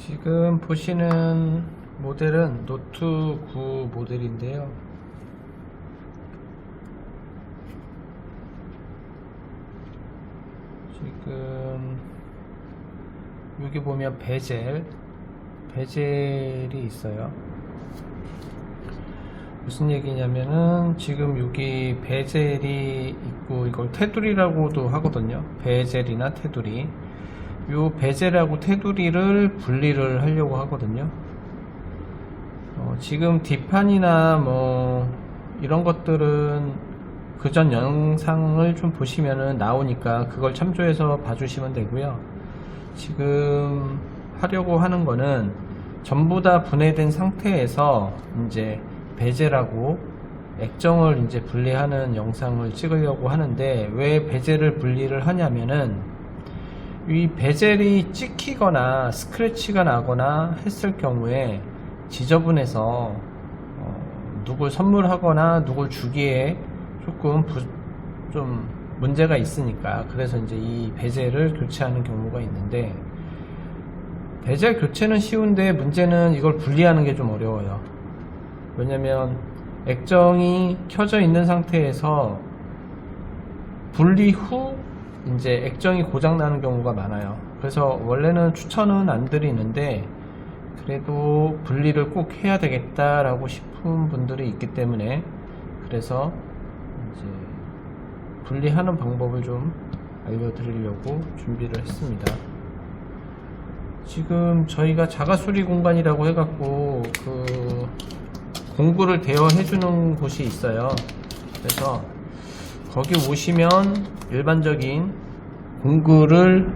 지금 보시는 모델은 노트 9 모델인데요. 지금 여기 보면 베젤이 있어요. 무슨 얘기냐면은 지금 여기 베젤이 있고 이걸 테두리라고도 하거든요. 베젤이나 테두리. 요 베젤하고 테두리를 분리를 하려고 하거든요. 지금 뒷판이나 뭐 이런 것들은 그전 영상을 좀 보시면은 나오니까 그걸 참조해서 봐주시면 되고요. 지금 하려고 하는 거는 전부 다 분해된 상태에서 이제 베젤하고 액정을 이제 분리하는 영상을 찍으려고 하는데, 왜 베젤을 분리를 하냐면은 이 베젤이 찍히거나 스크래치가 나거나 했을 경우에 지저분해서 누굴 선물하거나 누굴 주기에 조금 좀 문제가 있으니까, 그래서 이제 이 베젤을 교체하는 경우가 있는데, 베젤 교체는 쉬운데 문제는 이걸 분리하는 게 좀 어려워요. 왜냐면 액정이 켜져 있는 상태에서 분리 후 이제 액정이 고장 나는 경우가 많아요. 그래서 원래는 추천은 안 드리는데, 그래도 분리를 꼭 해야 되겠다라고 싶은 분들이 있기 때문에, 그래서 이제 분리하는 방법을 좀 알려드리려고 준비를 했습니다. 지금 저희가 자가수리 공간이라고 해갖고 그 공구를 대여해주는 곳이 있어요. 그래서 거기 오시면 일반적인 공구를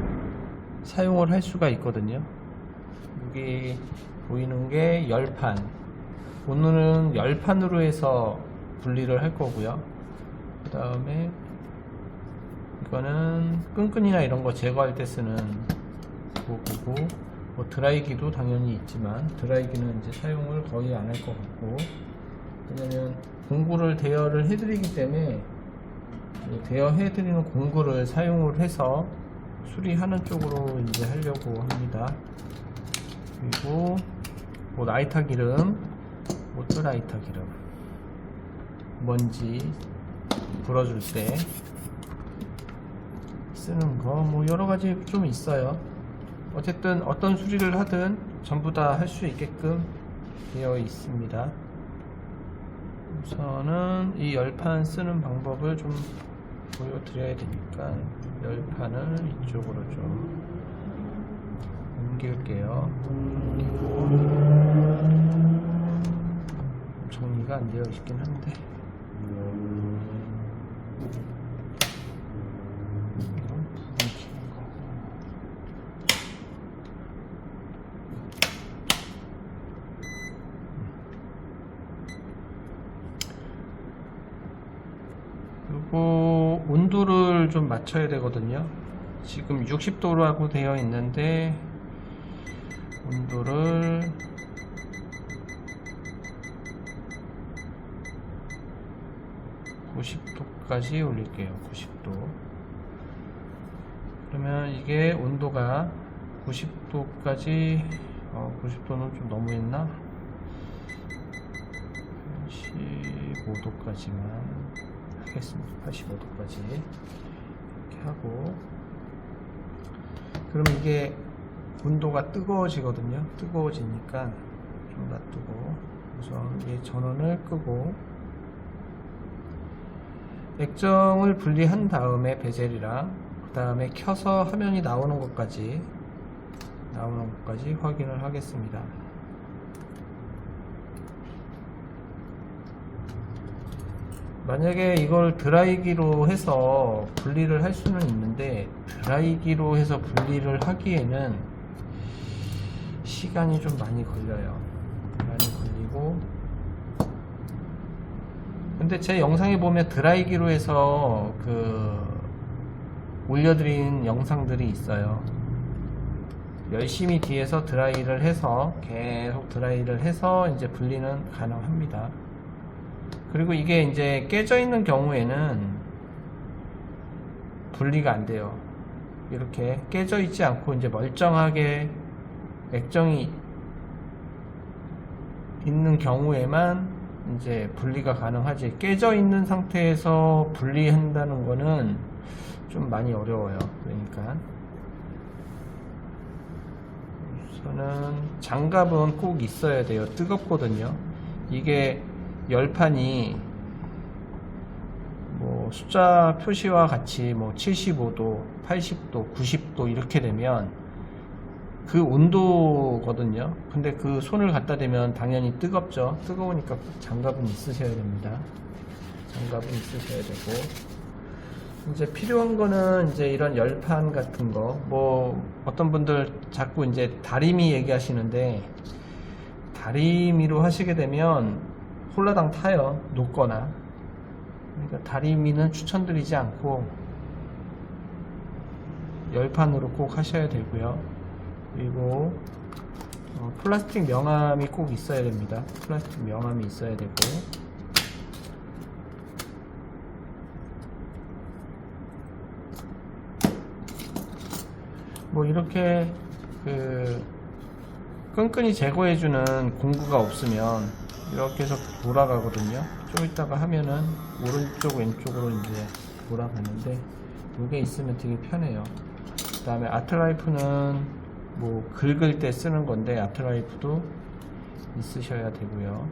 사용을 할 수가 있거든요. 여기 보이는 게 열판. 오늘은 열판으로 해서 분리를 할 거고요. 그 다음에 이거는 끈끈이나 이런 거 제거할 때 쓰는 그거고, 뭐 드라이기도 당연히 있지만 드라이기는 이제 사용을 거의 안 할 것 같고, 왜냐면 공구를 대여를 해드리기 때문에 대여해드리는 공구를 사용을 해서 수리하는 쪽으로 이제 하려고 합니다. 그리고 뭐 라이터 기름, 모터 라이터 기름, 먼지 불어줄 때 쓰는 거, 뭐 여러가지 좀 있어요. 어쨌든 어떤 수리를 하든 전부 다 할 수 있게끔 되어 있습니다. 우선은 이 열판 쓰는 방법을 좀 보여드려야 되니까 열판을 이쪽으로 좀 옮길게요. 정리가 안 되어 있긴 한데, 그리고 온도를 좀 맞춰야 되거든요. 지금 60도라고 되어 있는데 온도를 90도까지 올릴게요. 90도. 그러면 이게 온도가 90도까지 90도는 좀 너무했나? 85도까지만 하겠습니다. 85도까지 이렇게 하고, 그러면 이게 온도가 뜨거워지거든요. 뜨거워지니까 좀 놔두고, 우선 이 전원을 끄고 액정을 분리한 다음에 베젤이랑 그 다음에 켜서 화면이 나오는 것까지 확인을 하겠습니다. 만약에 이걸 드라이기로 해서 분리를 할 수는 있는데, 드라이기로 해서 분리를 하기에는 시간이 좀 많이 걸려요. 많이 걸리고, 근데 제 영상에 보면 드라이기로 해서 올려드린 영상들이 있어요. 열심히 뒤에서 드라이를 해서 계속 드라이를 해서 이제 분리는 가능합니다. 그리고 이게 이제 깨져 있는 경우에는 분리가 안 돼요. 이렇게 깨져 있지 않고 이제 멀쩡하게 액정이 있는 경우에만 이제 분리가 가능하지, 깨져 있는 상태에서 분리한다는 거는 좀 많이 어려워요. 그러니까 우선은 장갑은 꼭 있어야 돼요. 뜨겁거든요. 이게 열판이 뭐 숫자 표시와 같이 뭐 75도, 80도, 90도 이렇게 되면 그 온도거든요. 근데 그 손을 갖다 대면 당연히 뜨겁죠. 뜨거우니까 꼭 장갑은 있으셔야 됩니다. 장갑은 있으셔야 되고, 이제 필요한 거는 이제 이런 열판 같은 거, 뭐 어떤 분들 자꾸 이제 다리미 얘기하시는데, 다리미로 하시게 되면 홀라당 타요. 녹거나. 그러니까 다리미는 추천드리지 않고 열판으로 꼭 하셔야 되고요. 그리고 플라스틱 명암이 꼭 있어야 됩니다. 플라스틱 명암이 있어야 되고, 뭐 이렇게 그 끈끈이 제거해주는 공구가 없으면 이렇게 해서 돌아가거든요. 좀 이따가 하면은 오른쪽 왼쪽으로 이제 돌아가는데, 이게 있으면 되게 편해요. 그 다음에 아트라이프는 뭐 긁을 때 쓰는 건데 아트라이프도 있으셔야 되고요.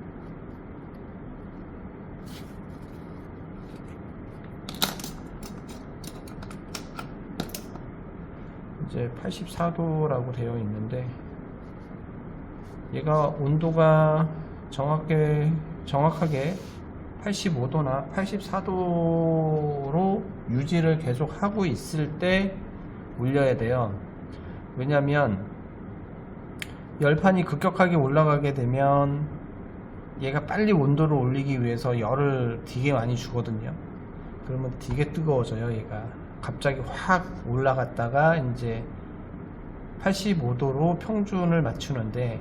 이제 84도라고 되어 있는데, 얘가 온도가 정확하게 85도나 84도로 유지를 계속 하고 있을 때 올려야 돼요. 왜냐면 열판이 급격하게 올라가게 되면 얘가 빨리 온도를 올리기 위해서 열을 되게 많이 주거든요. 그러면 되게 뜨거워져요. 얘가 갑자기 확 올라갔다가 이제 85도로 평준을 맞추는데,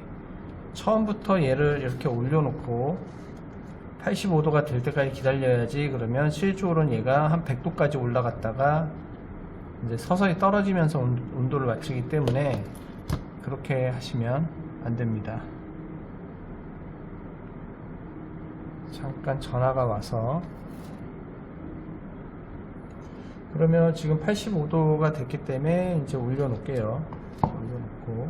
처음부터 얘를 이렇게 올려놓고 85도가 될 때까지 기다려야지. 그러면 실제로는 얘가 한 100도까지 올라갔다가 이제 서서히 떨어지면서 온도를 맞추기 때문에 그렇게 하시면 안 됩니다. 잠깐 전화가 와서, 그러면 지금 85도가 됐기 때문에 이제 올려놓을게요. 올려놓고,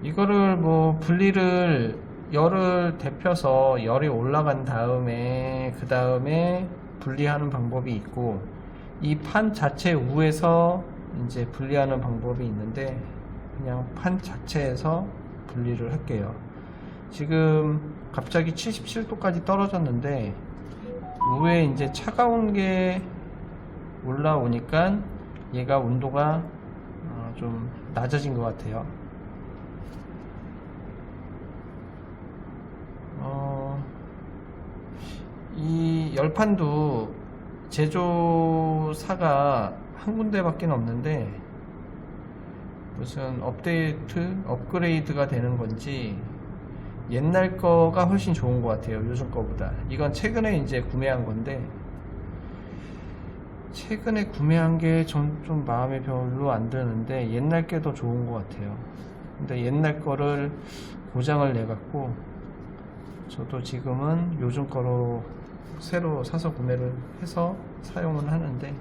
이거를 뭐 분리를, 열을 데펴서 열이 올라간 다음에 그 다음에 분리하는 방법이 있고, 이 판 자체 위에서 이제 분리하는 방법이 있는데, 그냥 판 자체에서 분리를 할게요. 지금 갑자기 77도까지 떨어졌는데 위에 이제 차가운 게 올라오니까 얘가 온도가 좀 낮아진 것 같아요. 이 열판도 제조사가 한 군데밖에 없는데, 무슨 업그레이드가 되는 건지 옛날 거가 훨씬 좋은 것 같아요. 요즘 거보다. 이건 최근에 이제 구매한 건데, 최근에 구매한 게 전 좀 마음에 별로 안 드는데 옛날 게 더 좋은 것 같아요. 근데 옛날 거를 고장을 내갖고 저도 지금은 요즘 거로 새로 사서 구매를 해서 사용을 하는데,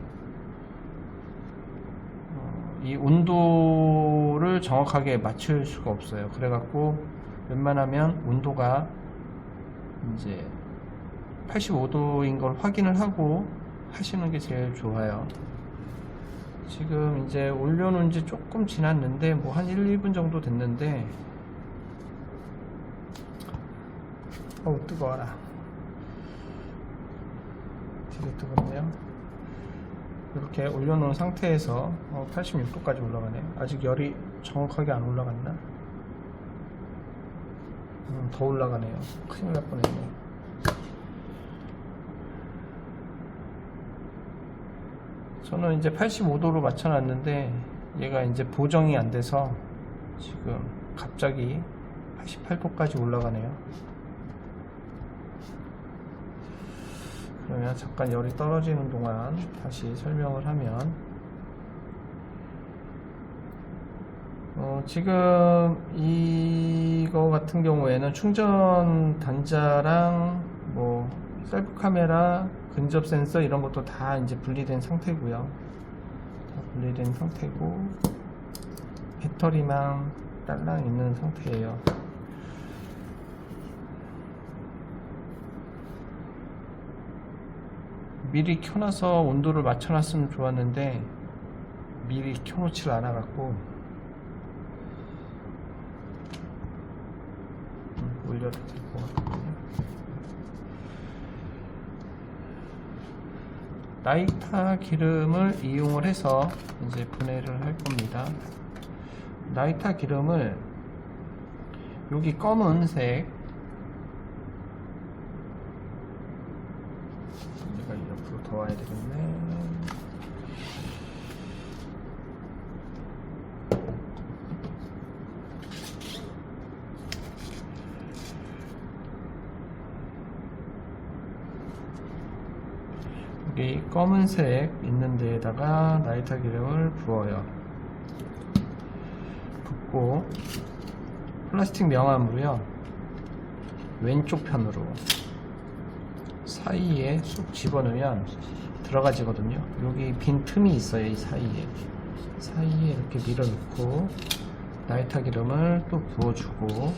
이 온도를 정확하게 맞출 수가 없어요. 그래갖고 웬만하면 온도가 이제 85도인 걸 확인을 하고 하시는 게 제일 좋아요. 지금 이제 올려놓은 지 조금 지났는데 뭐 한 1, 2분 정도 됐는데, 어우 뜨거워라. 되게 뜨겁네요. 이렇게 올려놓은 상태에서 86도까지 올라가네요. 아직 열이 정확하게 안 올라갔나? 더 올라가네요. 큰일 날 뻔했네. 저는 이제 85도로 맞춰놨는데 얘가 이제 보정이 안 돼서 지금 갑자기 88도까지 올라가네요. 그러면 잠깐 열이 떨어지는 동안 다시 설명을 하면, 지금 이거 같은 경우에는 충전 단자랑 뭐 셀프 카메라, 근접 센서 이런 것도 다 이제 분리된 상태고요. 다 분리된 상태고 배터리만 딸랑 있는 상태예요. 미리 켜놔서 온도를 맞춰놨으면 좋았는데 미리 켜놓지를 않아갖고 올려도 될 것 같거든요. 나이타 기름을 이용을 해서 이제 분해를 할 겁니다. 나이타 기름을 여기 검은색, 내가 옆으로 더 와야 되겠네. 여기 검은색 있는 데에다가 나이타 기름을 부어요. 붓고 플라스틱 명암으로요, 왼쪽 편으로 사이에 쑥 집어넣으면 들어가지거든요. 여기 빈 틈이 있어요. 이 사이에 이렇게 밀어넣고 나이타 기름을 또 부어주고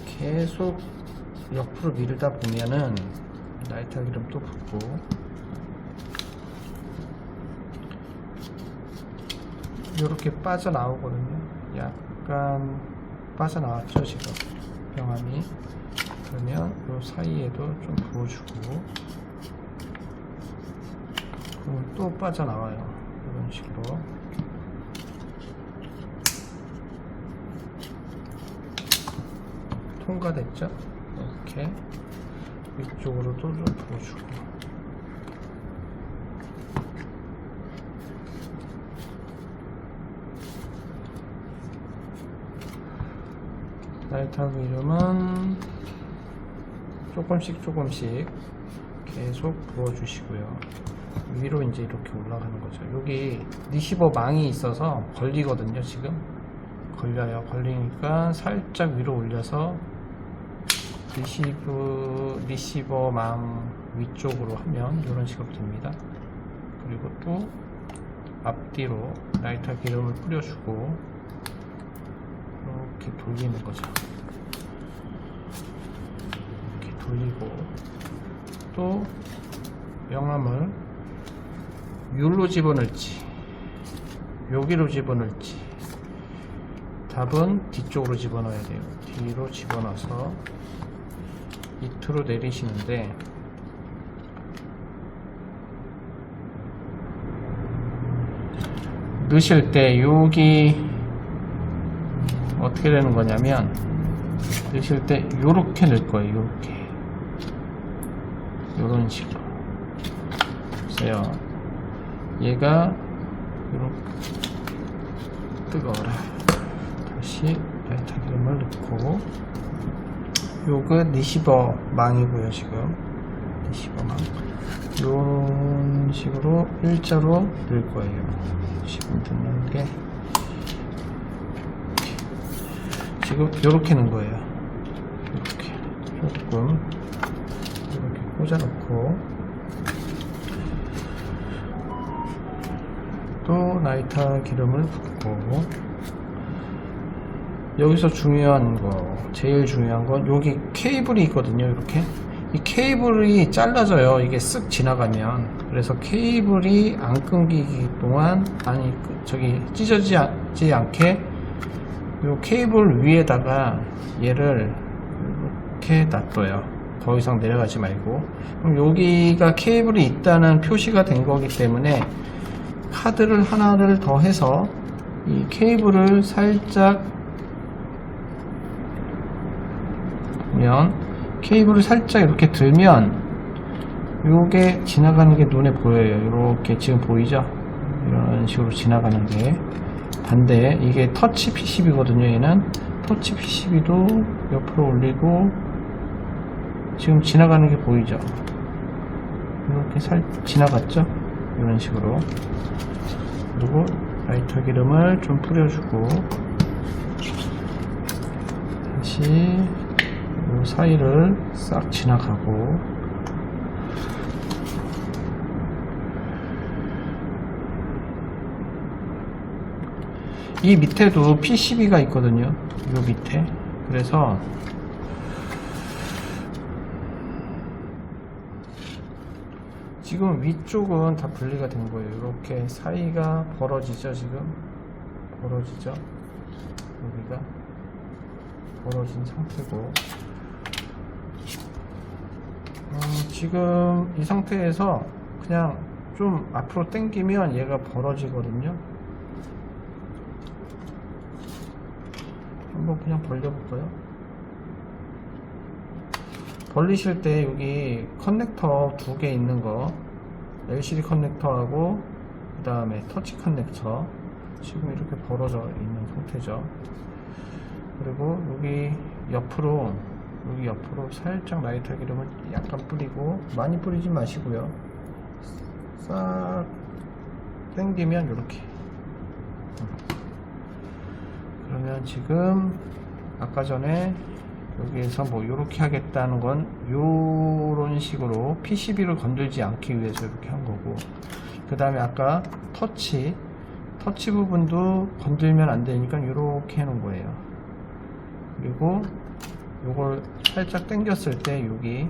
계속 옆으로 밀다 보면은 나이타 기름 또 붓고 이렇게 빠져나오거든요. 약간 빠져나왔죠 지금 명암이. 그러면 요 사이에도 좀 부어주고 그러면 또 빠져나와요. 이런 식으로. 통과됐죠? 이렇게 위쪽으로도 좀 부어주고 나이타 기름은 조금씩 계속 부어주시고요. 위로 이제 이렇게 올라가는 거죠. 여기 리시버 망이 있어서 걸리거든요. 지금 걸려요. 걸리니까 살짝 위로 올려서 리시버 망 위쪽으로 하면 이런 식으로 됩니다. 그리고 또 앞뒤로 나이타 기름을 뿌려주고 이렇게 돌리는 거죠. 이렇게 돌리고 또 명암을 여기로 집어넣을지 여기로 집어넣을지 답은 뒤쪽으로 집어넣어야 돼요. 뒤로 집어넣어서 밑으로 내리시는데 넣으실 때 여기 어떻게 되는 거냐면 넣으실 때 요렇게 넣을 거예요. 요렇게 요런 식으로 보세요. 얘가 요렇게 뜨거워라. 다시 나이타 기름을 넣고 요거 리시버 망이고요. 지금 리시버 망 요런 식으로 일자로 넣을 거예요. 지금 넣는 게 지금 요렇게 넣은 거예요. 이렇게 조금 이렇게 꽂아 놓고 또 나이타 기름을 붓고 여기서 중요한 거, 제일 중요한 건 여기 케이블이 있거든요. 이렇게 이 케이블이 잘라져요. 이게 쓱 지나가면. 그래서 케이블이 안 끊기기 동안 저기 찢어지지 않게 이 케이블 위에다가 얘를 이렇게 놔둬요. 더 이상 내려가지 말고. 그럼 여기가 케이블이 있다는 표시가 된 거기 때문에 카드를 하나를 더 해서 이 케이블을 살짝 케이블을 살짝 이렇게 들면 요게 지나가는 게 눈에 보여요. 이렇게 지금 보이죠? 이런 식으로 지나가는 게. 반대 이게 터치 PCB거든요. 얘는 터치 PCB도 옆으로 올리고 지금 지나가는 게 보이죠? 이렇게 지나갔죠? 이런 식으로. 그리고 라이터 기름을 좀 뿌려주고 다시 이 사이를 싹 지나가고 이 밑에도 PCB가 있거든요. 요 밑에. 그래서 지금 위쪽은 다 분리가 된 거예요. 이렇게 사이가 벌어지죠. 지금 벌어지죠. 여기가 벌어진 상태고 지금 이 상태에서 그냥 좀 앞으로 당기면 얘가 벌어지거든요. 한번 그냥 벌려볼까요? 벌리실 때 여기 커넥터 두 개 있는 거 LCD 커넥터하고 그 다음에 터치 커넥터 지금 이렇게 벌어져 있는 상태죠. 그리고 여기 옆으로 살짝 라이터 기름을 약간 뿌리고 많이 뿌리지 마시고요. 싹 당기면 이렇게. 그러면 지금 아까 전에 여기에서 뭐 이렇게 하겠다는 건 요런 식으로 PCB를 건들지 않기 위해서 이렇게 한 거고, 그 다음에 아까 터치 부분도 건들면 안 되니까 이렇게 해 놓은 거예요. 그리고 요걸 살짝 당겼을 때 여기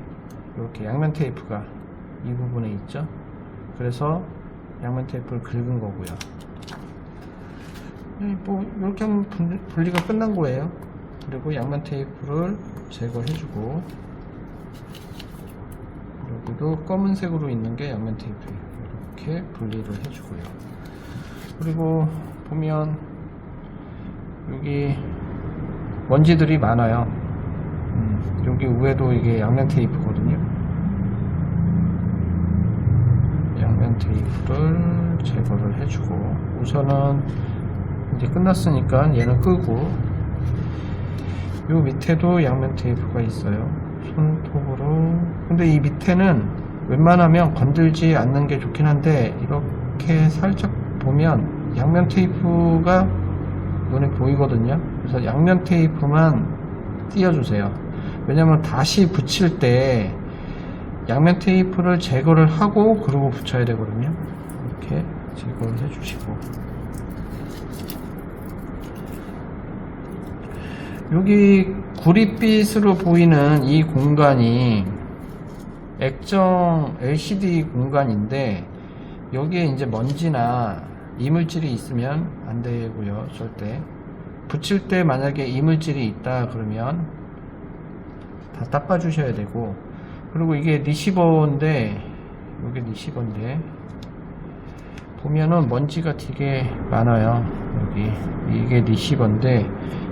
이렇게 양면 테이프가 이 부분에 있죠. 그래서 양면 테이프를 긁은 거고요. 뭐 이렇게 하면 분리가 끝난 거예요. 그리고 양면 테이프를 제거해주고, 여기도 검은색으로 있는 게 양면 테이프예요. 이렇게 분리를 해주고요. 그리고 보면 여기 먼지들이 많아요. 여기 위에도 이게 양면 테이프거든요. 양면 테이프를 제거를 해주고, 우선은 이제 끝났으니까 얘는 끄고, 요 밑에도 양면 테이프가 있어요. 손톱으로. 근데 이 밑에는 웬만하면 건들지 않는 게 좋긴 한데, 이렇게 살짝 보면 양면 테이프가 눈에 보이거든요. 그래서 양면 테이프만 띄워주세요. 왜냐면 다시 붙일 때 양면 테이프를 제거를 하고 그러고 붙여야 되거든요. 이렇게 제거를 해주시고, 여기 구릿빛으로 보이는 이 공간이 액정 LCD 공간인데, 여기에 이제 먼지나 이물질이 있으면 안 되고요. 절대 붙일 때 만약에 이물질이 있다 그러면 다 닦아 주셔야 되고, 그리고 이게 리시버인데, 여기 리시버인데 보면은 먼지가 되게 많아요. 여기 이게 리시버인데,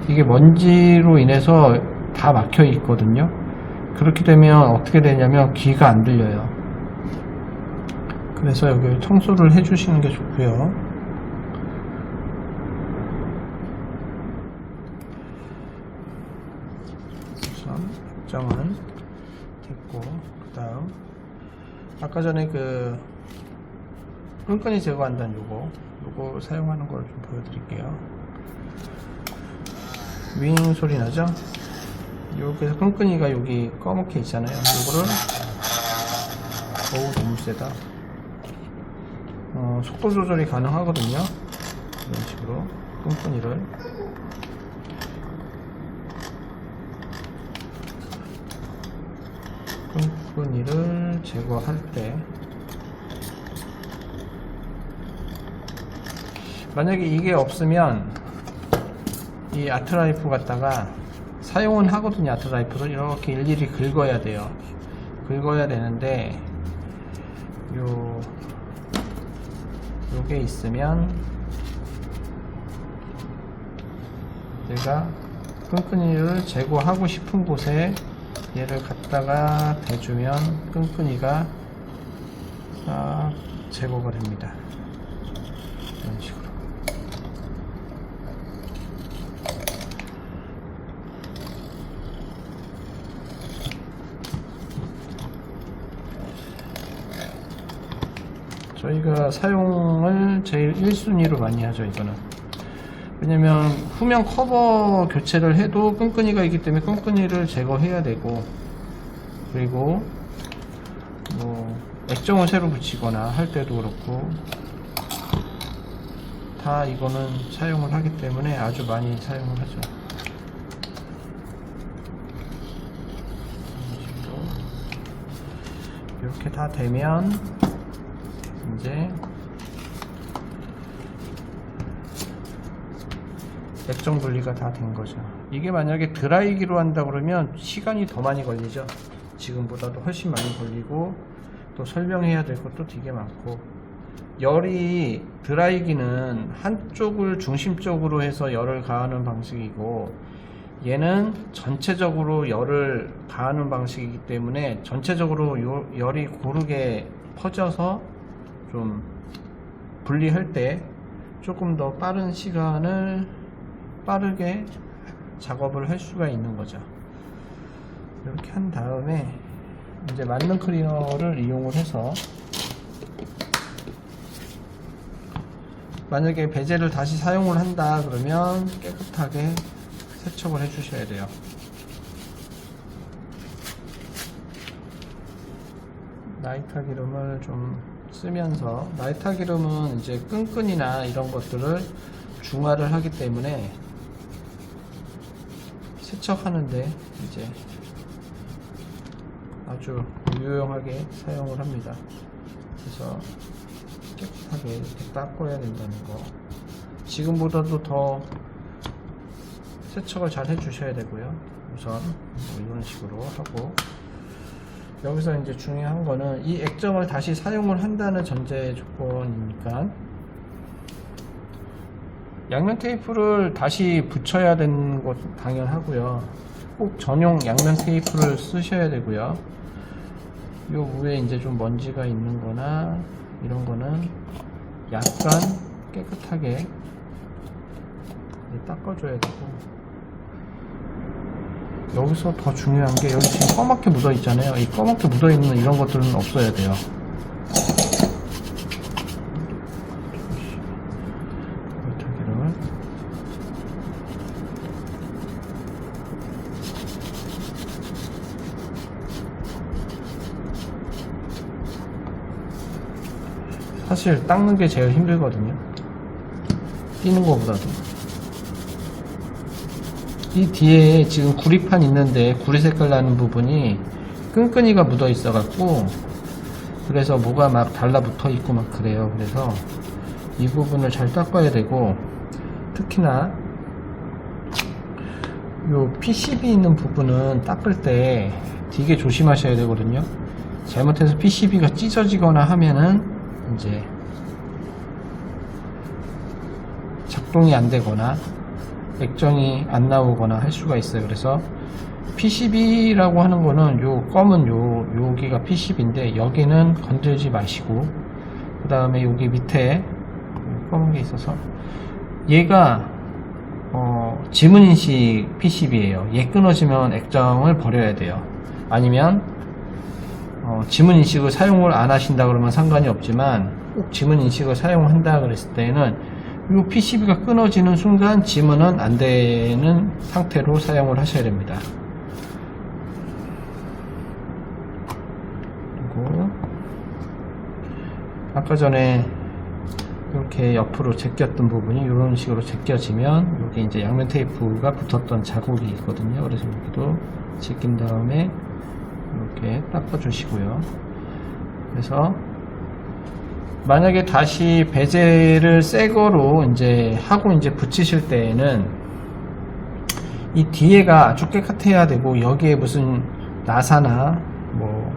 이게 먼지로 인해서 다 막혀 있거든요. 그렇게 되면 어떻게 되냐면 귀가 안 들려요. 그래서 여기 청소를 해 주시는 게 좋고요. 우선 액정은 됐고, 그 다음 아까 전에 그 끈끈이 제거한다는 요거 사용하는 걸 좀 보여드릴게요. 윙 소리 나죠? 여기서 끈끈이가 여기 검게 있잖아요. 요거를, 어우 너무 세다. 속도 조절이 가능하거든요. 이런 식으로 끈끈이를 제거할 때, 만약에 이게 없으면 이 아트라이프 갖다가 사용은 하거든요. 아트라이프를 이렇게 일일이 긁어야 돼요. 긁어야 되는데, 요게 있으면 내가 끈끈이를 제거하고 싶은 곳에 얘를 갖다가 대주면 끈끈이가 싹 제거가 됩니다. 이런 식으로. 저희가 사용을 제일 1순위로 많이 하죠. 이거는 왜냐면 후면 커버 교체를 해도 끈끈이가 있기 때문에 끈끈이를 제거해야 되고, 그리고 뭐 액정을 새로 붙이거나 할 때도 그렇고 다 이거는 사용을 하기 때문에 아주 많이 사용을 하죠. 이렇게 다 되면 이제 액정 분리가 다 된 거죠. 이게 만약에 드라이기로 한다 그러면 시간이 더 많이 걸리죠. 지금보다도 훨씬 많이 걸리고, 또 설명해야 될 것도 되게 많고, 열이 드라이기는 한쪽을 중심적으로 해서 열을 가하는 방식이고, 얘는 전체적으로 열을 가하는 방식이기 때문에 전체적으로 열이 고르게 퍼져서 좀 분리할 때 조금 더 빠른 시간을 빠르게 작업을 할 수가 있는 거죠. 이렇게 한 다음에 이제 만능 클리너를 이용을 해서, 만약에 베젤을 다시 사용을 한다 그러면 깨끗하게 세척을 해 주셔야 돼요. 나이타 기름을 좀 쓰면서, 나이타 기름은 이제 끈끈이나 이런 것들을 중화를 하기 때문에 세척하는데 이제 아주 유용하게 사용을 합니다. 그래서 깨끗하게 이렇게 닦아야 된다는 거, 지금보다도 더 세척을 잘 해주셔야 되고요. 우선 뭐 이런 식으로 하고, 여기서 이제 중요한 거는 이 액정을 다시 사용을 한다는 전제 조건이니까 양면 테이프를 다시 붙여야 되는 것 당연하고요. 꼭 전용 양면 테이프를 쓰셔야 되고요. 요 위에 이제 좀 먼지가 있는 거나 이런 거는 약간 깨끗하게 닦아줘야 되고, 여기서 더 중요한 게 여기 지금 검맣게 묻어 있잖아요. 이 검맣게 묻어 있는 이런 것들은 없어야 돼요. 사실 닦는 게 제일 힘들거든요. 끼는 것보다도. 이 뒤에 지금 구리판 있는데 구리 색깔 나는 부분이 끈끈이가 묻어 있어 갖고, 그래서 뭐가 막 달라붙어 있고 막 그래요. 그래서 이 부분을 잘 닦아야 되고, 특히나 요 PCB 있는 부분은 닦을 때 되게 조심하셔야 되거든요. 잘못해서 PCB가 찢어지거나 하면은 이제 작동이 안 되거나 액정이 안 나오거나 할 수가 있어요. 그래서 PCB라고 하는 거는 요 검은 여기가 PCB인데 여기는 건들지 마시고, 그 다음에 여기 밑에 검은 게 있어서 얘가 지문인식 PCB예요. 얘 끊어지면 액정을 버려야 돼요. 아니면 지문인식을 사용을 안 하신다 그러면 상관이 없지만, 꼭 지문인식을 사용한다 그랬을 때는 이 PCB가 끊어지는 순간 지문은 안 되는 상태로 사용을 하셔야 됩니다. 그리고 아까 전에 이렇게 옆으로 제꼈던 부분이 이런 식으로 제껴지면 여기 이제 양면 테이프가 붙었던 자국이 있거든요. 그래서 여기도 제낀 다음에 이렇게 닦아 주시고요. 그래서 만약에 다시 베젤을 새 거로 이제 하고 이제 붙이실 때에는 이 뒤에가 아주 깨끗해야 되고, 여기에 무슨 나사나 뭐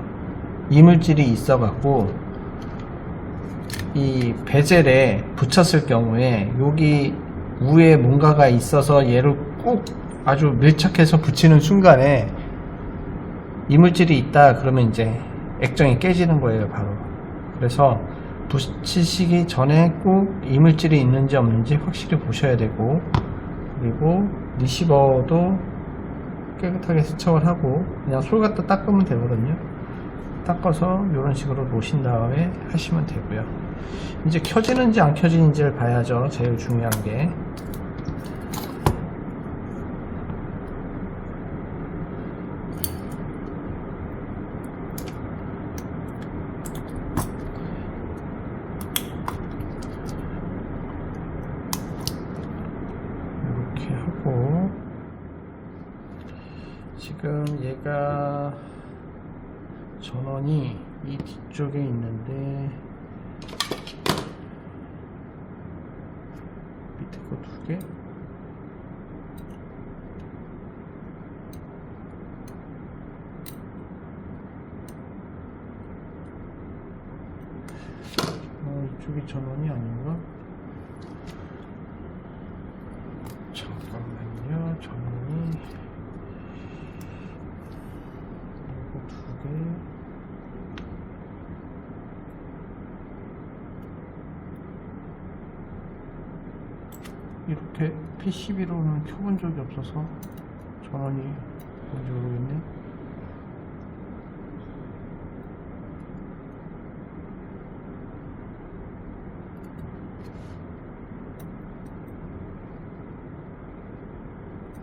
이물질이 있어 갖고 이 베젤에 붙였을 경우에 여기 위에 뭔가가 있어서 얘를 꼭 아주 밀착해서 붙이는 순간에 이물질이 있다 그러면 이제 액정이 깨지는 거예요, 바로. 그래서 붙이시기 전에 꼭 이물질이 있는지 없는지 확실히 보셔야 되고, 그리고 리시버도 깨끗하게 세척을 하고 그냥 솔 갖다 닦으면 되거든요. 닦아서 이런 식으로 놓으신 다음에 하시면 되고요. 이제 켜지는지 안 켜지는지를 봐야죠. 제일 중요한 게. 이렇게 하고, 지금 얘가 전원이 이 뒤쪽에 있는데 밑에 거 2개, 이쪽이 전원이 아닌가? 잠깐만요. 전원이 이거 2개, 이렇게 PCB로는 켜본 적이 없어서 전원이 뭔지 모르겠네.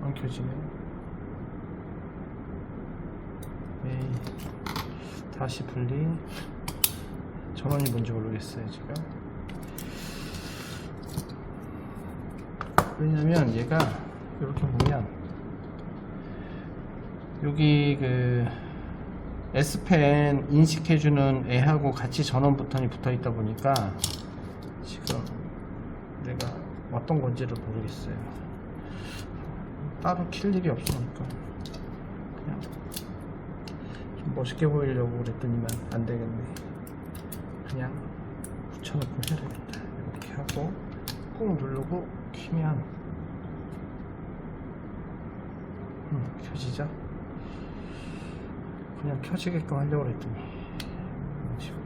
안 켜지네. 에이, 다시 분리. 전원이 뭔지 모르겠어요 지금. 왜냐면 얘가 이렇게 보면 여기 그 S펜 인식해주는 애하고 같이 전원 버튼이 붙어 있다 보니까 지금 내가 어떤 건지를 모르겠어요. 따로 킬 일이 없으니까 그냥 좀 멋있게 보이려고 그랬더니만 안 되겠네. 그냥 붙여놓고 해야 되겠다. 이렇게 하고 꾹 누르고 키면 켜지죠? 그냥 켜지게끔 하려고 그랬더니 이런 식으로.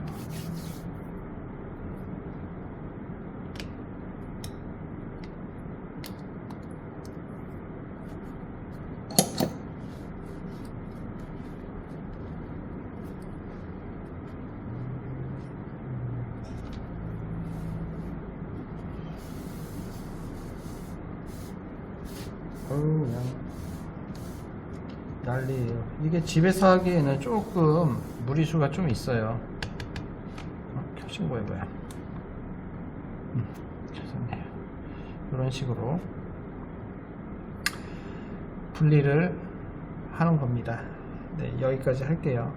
그냥 난리예요. 이게 집에서 하기에는 조금 무리수가 좀 있어요. 켜진 거예요 뭐야. 켜졌네요. 이런 식으로 분리를 하는 겁니다. 네, 여기까지 할게요.